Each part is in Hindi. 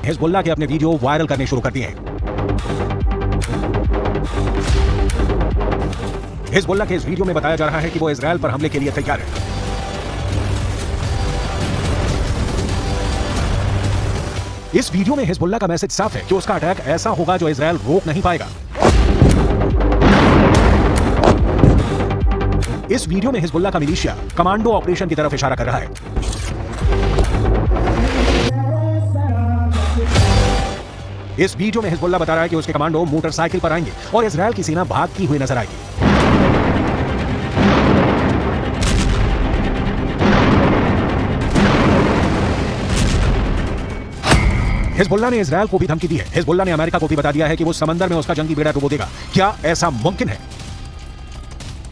हिजबुल्लाह के अपने वीडियो वायरल करने शुरू कर दिए हैं। हिजबुल्लाह के इस वीडियो में बताया जा रहा है कि वो इजराइल पर हमले के लिए तैयार है। इस वीडियो में हिजबुल्लाह का मैसेज साफ है कि उसका अटैक ऐसा होगा जो इजराइल रोक नहीं पाएगा। इस वीडियो में हिजबुल्लाह का मिलिशिया कमांडो ऑपरेशन की तरफ इशारा कर रहा है। इस वीडियो में हिजबुल्लाह बता रहा है कि उसके कमांडो मोटरसाइकिल पर आएंगे और इजराइल की सेना भागती हुई नजर आएगी। हिजबुल्लाह ने इजराइल को भी धमकी दी है। हिजबुल्लाह ने अमेरिका को भी बता दिया है कि वो समंदर में उसका जंगी बेड़ा डुबो देगा। क्या ऐसा मुमकिन है?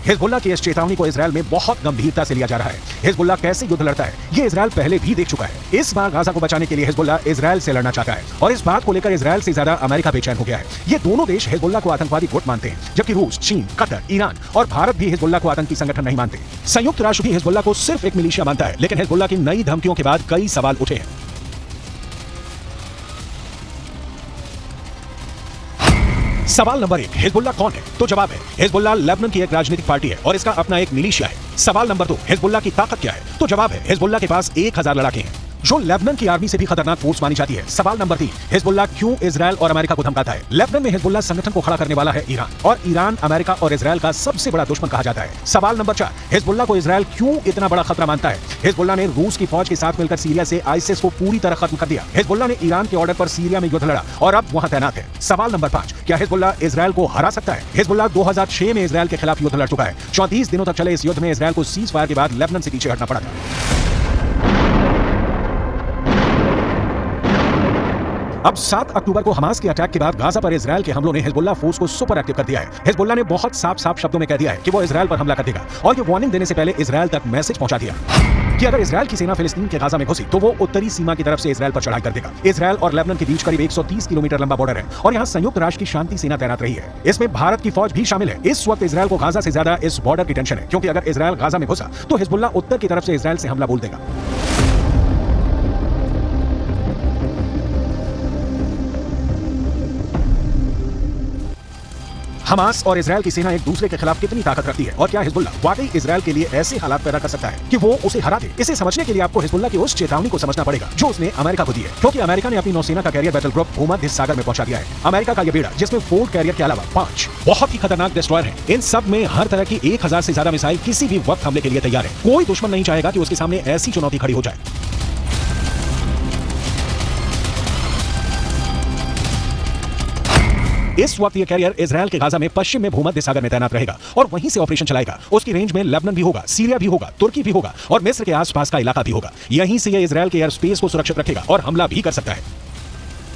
हिजबुल्लाह की इस चेतावनी को इजराइल में बहुत गंभीरता से लिया जा रहा है। हिजबुल्लाह कैसे युद्ध लड़ता है ये इजराइल पहले भी देख चुका है। इस बार गाजा को बचाने के लिए हिजबुल्लाह इजराइल से लड़ना चाहता है और इस बात को लेकर इजराइल से ज्यादा अमेरिका बेचैन हो गया है। ये दोनों देश हिजबुल्लाह को आतंकवादी गुट मानते हैं, जबकि रूस, चीन, कतर, ईरान और भारत भी हिजबुल्लाह को आतंकी संगठन नहीं मानते। संयुक्त राष्ट्र भी हिजबुल्लाह को सिर्फ एक मिलिशिया मानता है, लेकिन हिजबुल्लाह की नई धमकियों के बाद कई सवाल उठे हैं। सवाल नंबर 1, हिजबुल्लाह कौन है? तो जवाब है, हिजबुल्लाह लेबनान की एक राजनीतिक पार्टी है और इसका अपना एक मिलिशिया है। सवाल नंबर 2, हिजबुल्लाह की ताकत क्या है? तो जवाब है, हिजबुल्लाह के पास 1000 लड़ाके हैं, जो लेबनान की आर्मी से भी खतरनाक फोर्स मानी जाती है। सवाल नंबर 3, हिजबुल्लाह क्यों इजराइल और अमेरिका को धमकाता है? लेबनान में हिजबुल्लाह संगठन को खड़ा करने वाला है ईरान, और ईरान अमेरिका और इजराइल का सबसे बड़ा दुश्मन कहा जाता है। सवाल नंबर 4, हिजबुल्लाह को इजराइल क्यों इतना बड़ा खतरा मानता है? हिजबुल्लाह ने रूस की फौज के साथ मिलकर सीरिया से आईसिस को पूरी तरह खत्म कर दिया। हिजबुल्लाह ने ईरान के ऑर्डर पर सीरिया में युद्ध लड़ा और अब वहां तैनात है। सवाल नंबर 5, क्या हिजबुल्लाह इजराइल को हरा सकता है? हिजबुल्लाह 2006 में इजराइल के खिलाफ युद्ध लड़ चुका है। 34 दिनों तक चले इस युद्ध में इजराइल को सीज फायर के बाद लेबनान से पीछे हटना पड़ा था। अब 7 अक्टूबर को हमास के अटैक के बाद गाजा पर इजराइल के हमलों ने हिजबुल्लाह फोर्स को सुपर एक्टिव कर दिया है। हिजबुल्लाह ने बहुत साफ शब्दों में कह दिया है कि वो इजराइल पर हमला कर देगा और ये वार्निंग देने से पहले इजराइल तक मैसेज पहुंचा दिया कि अगर इजराइल की सेना फिलिस्तीन के गाजा में घुसी तो वो उत्तरी सीमा की तरफ से इजराइल पर चढ़ाई कर देगा। इजराइल और लेबनान के बीच करीब 130 किलोमीटर लंबा बॉर्डर है और यहाँ संयुक्त राष्ट्र की शांति सेना तैनात रही है। इसमें भारत की फौज भी शामिल है। इस वक्त इजराइल को गाजा से ज्यादा इस बॉर्डर की टेंशन है, क्योंकि अगर इजराइल गाजा में घुसा तो हिजबुल्लाह उत्तर की तरफ से इजराइल से हमला बोल देगा। हमास और इजराइल की सेना एक दूसरे के खिलाफ कितनी ताकत रखती है और क्या हिजबुल्लाह वाकई इजराइल के लिए ऐसे हालात पैदा कर सकता है कि वो उसे हरा दे? इसे समझने के लिए आपको हिजबुल्लाह की उस चेतावनी को समझना पड़ेगा जो उसने अमेरिका को दी है, क्योंकि अमेरिका ने अपनी नौसेना का कैरियर बैटल ग्रुप भूमध्य सागर में पहुंचा दिया है। अमेरिका का यह बेड़ा, जिसमें 4 कैरियर के अलावा 5 बहुत ही खतरनाक डिस्ट्रॉयर हैं, इन सब में हर तरह की 1000 से ज्यादा मिसाइल किसी भी वक्त हमले के लिए तैयार है। कोई दुश्मन नहीं चाहेगा कि उसके सामने ऐसी चुनौती खड़ी हो जाए। इस वक्त ये कैरियर इजराइल के गाजा में पश्चिम में भूमध्य सागर में तैनात रहेगा और वहीं से ऑपरेशन चलाएगा। उसकी रेंज में लेबनान भी होगा, सीरिया भी होगा, तुर्की भी होगा और मिस्र के आसपास का इलाका भी होगा। यहीं से ये इजराइल के एयर स्पेस को सुरक्षित रखेगा और हमला भी कर सकता है।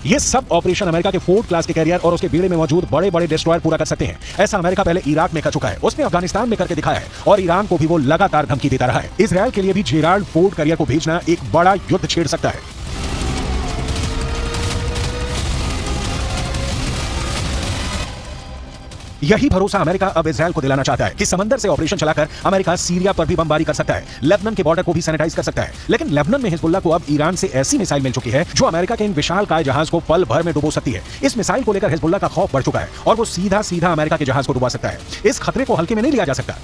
ये सब ऑपरेशन अमेरिका के फोर्ड क्लास के कैरियर और उसके बेड़े में मौजूद बड़े बड़े डिस्ट्रॉयर पूरा कर सकते हैं। ऐसा अमेरिका पहले इराक में कर चुका है, उसने अफगानिस्तान में करके दिखाया है और ईरान को भी वो लगातार धमकी देता रहा है। इजराइल के लिए भी जेराल्ड फोर्ड कैरियर को भेजना एक बड़ा युद्ध छेड़ सकता है। यही भरोसा अमेरिका अब इजराइल को दिलाना चाहता है कि समंदर से ऑपरेशन चलाकर अमेरिका सीरिया पर भी बमबारी कर सकता है, लेबनान के बॉर्डर को भी सैनिटाइज कर सकता है। लेकिन लेबनान में हिजबुल्लाह को अब ईरान से ऐसी मिसाइल मिल चुकी है जो अमेरिका के इन विशालकाय जहाज को पल भर में डुबो सकती है। इस मिसाइल को लेकर हिजबुल्लाह का खौफ बढ़ चुका है और वो सीधा अमेरिका के जहाज को डुबा सकता है। इस खतरे को हल्के में नहीं लिया जा सकता।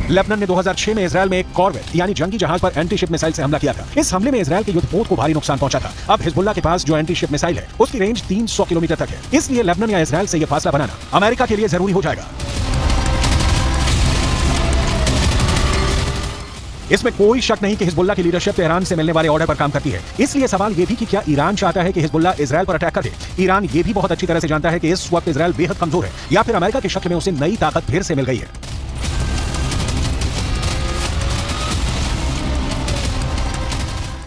लेबनान ने 2006 में इजराइल में एक कॉर्वेट यानी जंगी जहाज पर एंटी शिप मिसाइल से हमला किया था। इस हमले में इजराइल के युद्धपोत को भारी नुकसान पहुंचा था। अब हिजबुल्लाह के पास जो एंटी शिप मिसाइल है उसकी रेंज 300 किलोमीटर तक है, इसलिए लेबनान या इजराइल से यह फासला बनाना अमेरिका के लिए जरूरी हो जाएगा। इसमें कोई शक नहीं कि हिजबुल्लाह की लीडरशिप तेहरान से मिलने वाले ऑर्डर पर काम करती है। इसलिए सवाल यह भी कि क्या ईरान चाहता है कि हिजबुल्लाह इजराइल पर अटैक कर दे? ईरान ये भी बहुत अच्छी तरह से जानता है कि इस वक्त इजराइल बेहद कमजोर है, या फिर अमेरिका के शक्ल में उसे नई ताकत फिर से मिल गई है।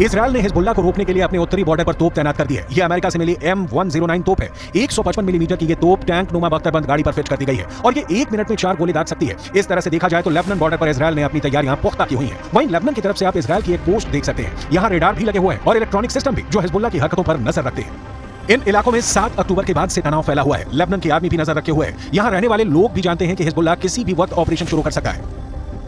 इजराइल ने हिजबुल्लाह को रोकने के लिए अपने उत्तरी बॉर्डर पर तोप तैनात कर दी है। यह अमेरिका से मिली M109 तोप है। 155 मिलीमीटर की यह तोप टैंक नुमा बख्तरबंद गाड़ी पर फिट कर दी गई है और ये 1 मिनट में 4 गोली दाग सकती है। इस तरह से देखा जाए तो लेबनान बॉर्डर पर इजराइल ने अपनी तैयारियां पुख्ता की हुई हैं। वहीं लेबनान की तरफ से आप इजराइल की एक पोस्ट देख सकते हैं। यहाँ रेडार भी लगे हुए हैं और इलेक्ट्रॉनिक सिस्टम भी जो हिजबुल्लाह की हरकतों पर नजर रखते हैं। इन इलाकों में 7 अक्टूबर के बाद से तनाव फैला हुआ है। लेबनान की आर्मी भी नजर रखे हुए है। यहाँ रहने वाले लोग भी जानते हैं कि हिजबुल्लाह किसी भी वक्त ऑपरेशन शुरू कर सकता है।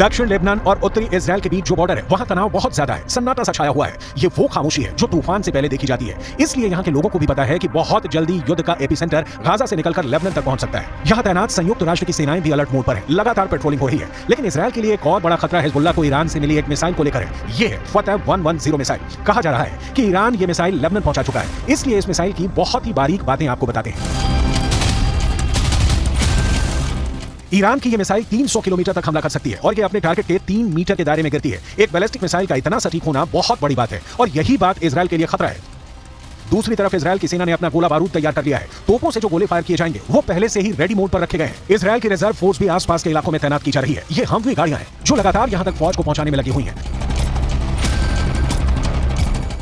दक्षिण लेबनान और उत्तरी इजराइल के बीच जो बॉर्डर है वहां तनाव बहुत ज्यादा है। सन्नाटा सा छाया हुआ है। ये वो खामोशी है जो तूफान से पहले देखी जाती है। इसलिए यहाँ के लोगों को भी पता है कि बहुत जल्दी युद्ध का एपिसेंटर गाजा से निकलकर लेबनान तक पहुंच सकता है। यहाँ तैनात संयुक्त राष्ट्र की सेनाएं भी अलर्ट मोड पर है, लगातार पेट्रोलिंग हो रही है। लेकिन इजराइल के लिए एक और बड़ा खतरा हिजबुल्लाह को ईरान से मिली एक मिसाइल को लेकर है। ये है फतह 110 मिसाइल। कहा जा रहा है कि ईरान ये मिसाइल लेबनान पहुंचा चुका है। इसलिए इस मिसाइल की बहुत ही बारीक बातें आपको बताते हैं। ईरान की ये मिसाइल 300 किलोमीटर तक हमला कर सकती है और ये अपने टारगेट के 3 मीटर के दायरे में गिरती है। एक बैलिस्टिक मिसाइल का इतना सटीक होना बहुत बड़ी बात है और यही बात इजराइल के लिए खतरा है। दूसरी तरफ इजराइल की सेना ने अपना गोला बारूद तैयार कर लिया है। तोपों से जो गोले फायर किए जाएंगे वो पहले से ही रेडी मोड पर रखे गए हैं। इजराइल की रिजर्व फोर्स भी आसपास के इलाकों में तैनात की जा रही है। ये हमवी गाड़ियां हैं जो लगातार यहां तक फौज को पहुंचाने में लगी हुई हैं।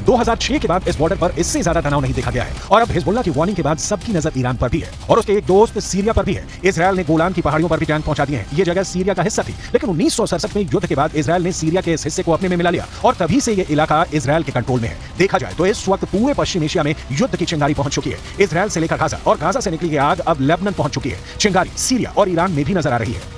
2006 के बाद इस बॉर्डर पर इससे ज्यादा तनाव नहीं देखा गया है और अब हिजबुल्लाह की वार्निंग के बाद सबकी नजर ईरान पर भी है और उसके एक दोस्त सीरिया पर भी है। इजराइल ने गोलान की पहाड़ियों पर भी टैंक पहुंचा दिए हैं। ये जगह सीरिया का हिस्सा थी, लेकिन 1967 में युद्ध के बाद इजराइल ने सीरिया के इस हिस्से को अपने में मिला लिया और तभी से ये इलाका इजराइल के कंट्रोल में है। देखा जाए तो इस वक्त पूरे पश्चिम एशिया में युद्ध की चिंगारी पहुंच चुकी है। इजराइल से लेकर गाजा और गाजा से निकली आग अब लेबनान पहुंच चुकी है। चिंगारी सीरिया और ईरान में भी नजर आ रही है।